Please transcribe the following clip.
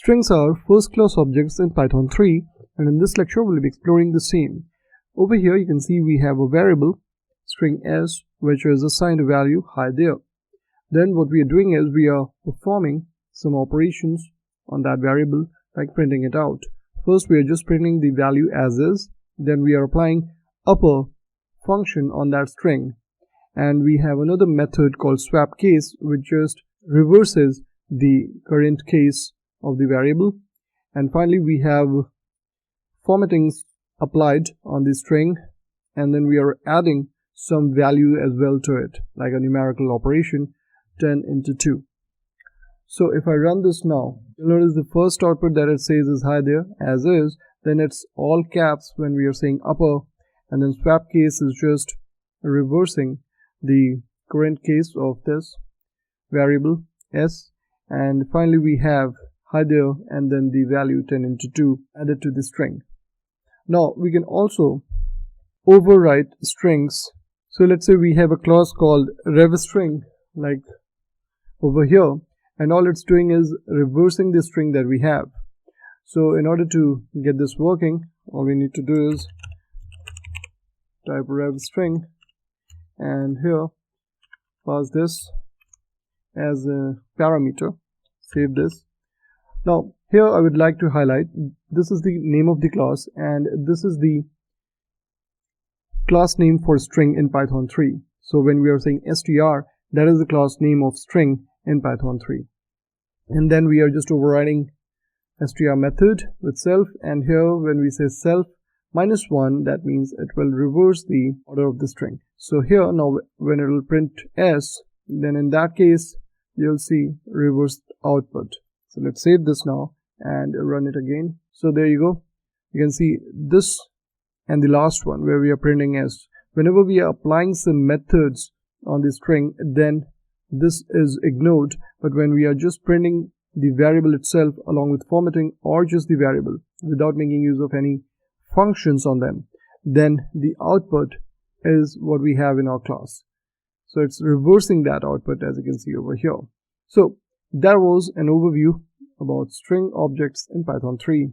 Strings are first-class objects in Python 3, and in this lecture we'll be exploring the same. Over here you can see we have a variable string s which is assigned a value hi there. Then what we are doing is we are performing some operations on that variable, like printing it out. First we are just printing the value as is, then we are applying upper function on that string, and we have another method called swap case which just reverses the current case of the variable. And finally we have formatting applied on the string, and then we are adding some value as well to it, like a numerical operation 10 into 2. So if I run this now, you'll notice the first output that it says is hi there as is, then it's all caps when we are saying upper, and then swap case is just reversing the current case of this variable s, and finally we have hi there and then the value 10 into 2 added to the string. Now we can also overwrite strings. So let's say we have a class called revString like over here, and all it's doing is reversing the string that we have. So in order to get this working, all we need to do is type revString and here pass this as a parameter, save this. Now here I would like to highlight, this is the name of the class and this is the class name for string in Python 3. So when we are saying str, that is the class name of string in Python 3. And then we are just overriding str method with self, and here when we say self -1, that means it will reverse the order of the string. So here now when it will print s, then in that case you'll see reversed output. So let's save this now and run it again. So there you go. You can see this and the last one where we are printing s. Whenever we are applying some methods on the string, then this is ignored, but when we are just printing the variable itself along with formatting or just the variable without making use of any functions on them, then the output is what we have in our class. So it's reversing that output, as you can see over here. So that was an overview about string objects in Python 3.